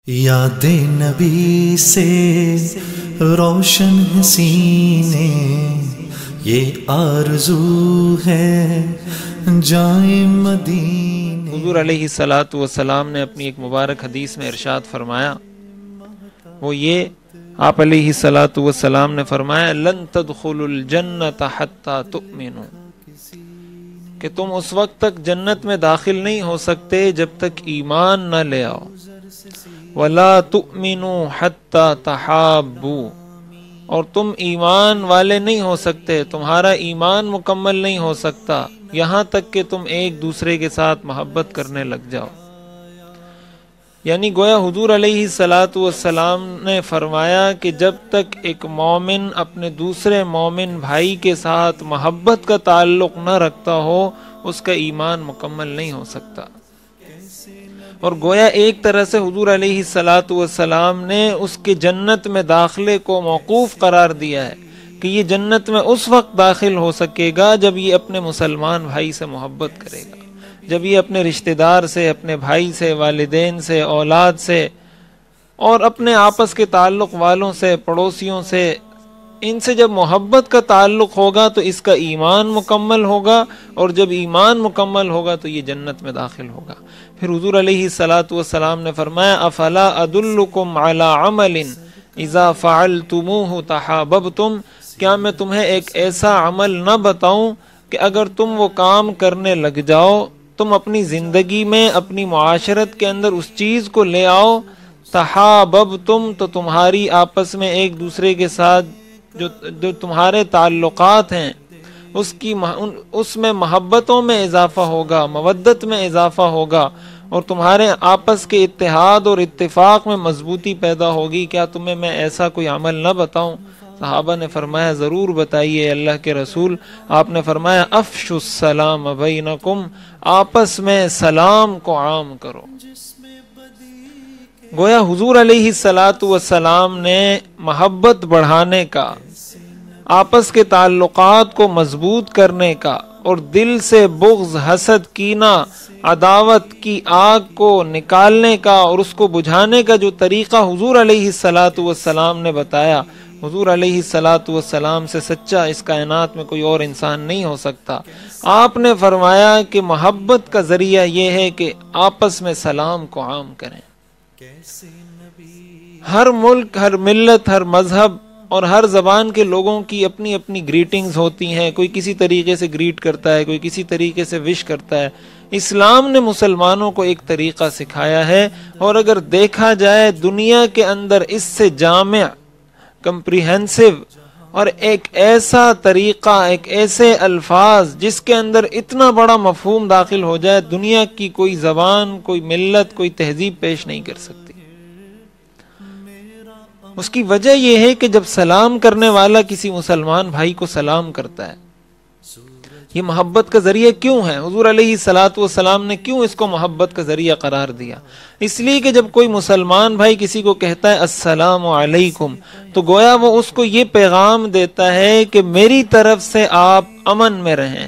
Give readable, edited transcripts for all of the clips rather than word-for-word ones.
یاد نبی سے روشن ہے سینے، یہ آرزو ہے جائیں مدینے۔ حضور علیہ الصلوۃ والسلام نے اپنی ایک مبارک حدیث میں ارشاد فرمایا، وہ یہ آپ علیہ الصلوۃ والسلام نے فرمایا لن تدخلوا الجنۃ حتی تؤمنوا، کہ تم اس وقت تک جنت میں داخل نہیں ہو سکتے جب تک ایمان نہ لے آؤ، وَلَا تُؤْمِنُوا حَتَّى تَحَابُّوا، اور تم ایمان والے نہیں ہو سکتے، تمہارا ایمان مکمل نہیں ہو سکتا یہاں تک کہ تم ایک دوسرے کے ساتھ محبت کرنے لگ جاؤ۔ یعنی گویا حضور علیہ الصلوۃ والسلام نے فرمایا کہ جب تک ایک مومن اپنے دوسرے مومن بھائی کے ساتھ محبت کا تعلق نہ رکھتا ہو، اس کا ایمان مکمل نہیں ہو سکتا۔ اور گویا ایک طرح سے حضور علیہ الصلوۃ والسلام نے اس کے جنت میں داخلے کو موقوف قرار دیا ہے کہ یہ جنت میں اس وقت داخل ہو سکے گا جب یہ اپنے مسلمان بھائی سے محبت کرے گا، جب یہ اپنے رشتہ دار سے، اپنے بھائی سے، والدین سے، اولاد سے اور اپنے آپس کے تعلق والوں سے، پڑوسیوں سے، ان سے جب محبت کا تعلق ہوگا تو اس کا ایمان مکمل ہوگا، اور جب ایمان مکمل ہوگا تو یہ جنت میں داخل ہوگا۔ پھر حضور علیہ الصلوۃ والسلام نے فرمایا افلا ادلکم علی عمل اذا فعلتموہ تحاببتم، کیا میں تمہیں ایک ایسا عمل نہ بتاؤں کہ اگر تم وہ کام کرنے لگ جاؤ، تم اپنی زندگی میں، اپنی معاشرت کے اندر اس چیز کو لے آؤ، تحاببتم، تو تمہاری آپس میں ایک دوسرے کے ساتھ جو تمہارے تعلقات ہیں اس میں محبتوں میں اضافہ ہوگا، مودت میں اضافہ ہوگا، اور تمہارے آپس کے اتحاد اور اتفاق میں مضبوطی پیدا ہوگی۔ کیا تمہیں میں ایسا کوئی عمل نہ بتاؤں؟ صحابہ نے فرمایا ضرور بتائیے اللہ کے رسول۔ آپ نے فرمایا افشوا السلام بینکم، آپس میں سلام کو عام کرو۔ گویا حضور علیہ الصلوۃ والسلام نے محبت بڑھانے کا، آپس کے تعلقات کو مضبوط کرنے کا، اور دل سے بغض، حسد، کینہ، عداوت کی آگ کو نکالنے کا اور اس کو بجھانے کا جو طریقہ حضور علیہ الصلوۃ والسلام نے بتایا، حضور علیہ الصلوۃ والسلام سے سچا اس کائنات میں کوئی اور انسان نہیں ہو سکتا۔ آپ نے فرمایا کہ محبت کا ذریعہ یہ ہے کہ آپس میں سلام کو عام کریں۔ ہر ملک، ہر ملت، ہر مذہب اور ہر زبان کے لوگوں کی اپنی اپنی گریٹنگز ہوتی ہیں، کوئی کسی طریقے سے گریٹ کرتا ہے، کوئی کسی طریقے سے وش کرتا ہے۔ اسلام نے مسلمانوں کو ایک طریقہ سکھایا ہے، اور اگر دیکھا جائے دنیا کے اندر اس سے جامع، کمپریہنسو اور ایک ایسا طریقہ، ایک ایسے الفاظ جس کے اندر اتنا بڑا مفہوم داخل ہو جائے، دنیا کی کوئی زبان، کوئی ملت، کوئی تہذیب پیش نہیں کر سکتی۔ اس کی وجہ یہ ہے کہ جب سلام کرنے والا کسی مسلمان بھائی کو سلام کرتا ہے، یہ محبت کا ذریعہ کیوں ہے؟ حضور علیہ الصلوۃ والسلام نے کیوں اس کو محبت کا ذریعہ قرار دیا؟ اس لیے کہ جب کوئی مسلمان بھائی کسی کو کہتا ہے السلام علیکم، تو گویا وہ اس کو یہ پیغام دیتا ہے کہ میری طرف سے آپ امن میں رہیں،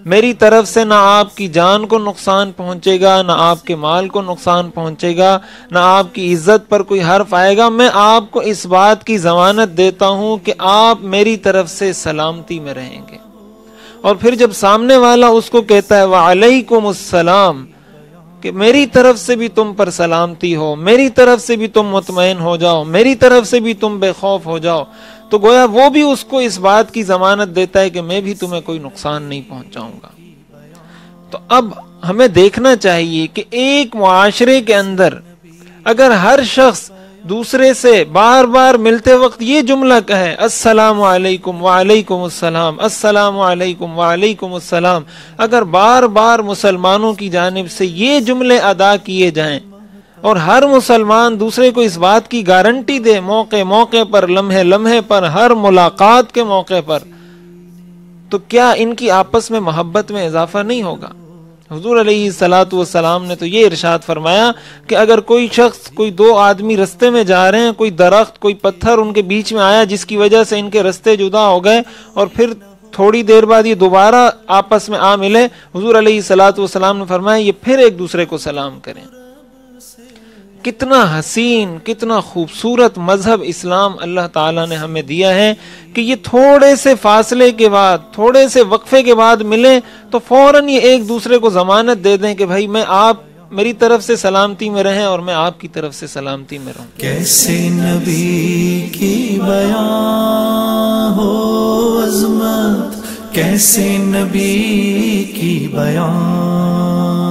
میری طرف سے نہ آپ کی جان کو نقصان پہنچے گا، نہ آپ کے مال کو نقصان پہنچے گا، نہ آپ کی عزت پر کوئی حرف آئے گا۔ میں آپ کو اس بات کی ضمانت دیتا ہوں کہ آپ میری طرف سے سلامتی میں رہیں گے۔ اور پھر جب سامنے والا اس کو کہتا ہے وعلیکم السلام، کہ میری طرف سے بھی تم پر سلامتی ہو، میری طرف سے بھی تم مطمئن ہو جاؤ، میری طرف سے بھی تم بے خوف ہو جاؤ، تو گویا وہ بھی اس کو اس بات کی ضمانت دیتا ہے کہ میں بھی تمہیں کوئی نقصان نہیں پہنچاؤں گا۔ تو اب ہمیں دیکھنا چاہیے کہ ایک معاشرے کے اندر اگر ہر شخص دوسرے سے بار بار ملتے وقت یہ جملہ کہے السلام علیکم وعلیکم السلام، السلام علیکم وعلیکم السلام، اگر بار بار مسلمانوں کی جانب سے یہ جملے ادا کیے جائیں اور ہر مسلمان دوسرے کو اس بات کی گارنٹی دے موقع موقع پر، لمحے لمحے پر، ہر ملاقات کے موقع پر، تو کیا ان کی آپس میں محبت میں اضافہ نہیں ہوگا؟ حضور علیہ الصلوۃ والسلام نے تو یہ ارشاد فرمایا کہ اگر کوئی شخص، کوئی دو آدمی رستے میں جا رہے ہیں، کوئی درخت، کوئی پتھر ان کے بیچ میں آیا جس کی وجہ سے ان کے رستے جدا ہو گئے، اور پھر تھوڑی دیر بعد یہ دوبارہ آپس میں آ ملے، حضور علیہ الصلوۃ والسلام نے فرمایا یہ پھر ایک دوسرے کو سلام کریں۔ کتنا حسین کتنا خوبصورت مذہب اسلام اللہ تعالیٰ نے ہمیں دیا ہے کہ یہ تھوڑے سے فاصلے کے بعد، تھوڑے سے وقفے کے بعد ملیں تو فوراً یہ ایک دوسرے کو ضمانت دے دیں کہ بھائی میں آپ میری طرف سے سلامتی میں رہیں اور میں آپ کی طرف سے سلامتی میں رہوں. کیسے نبی کی بیان ہو عظمت، کیسے نبی کی بیان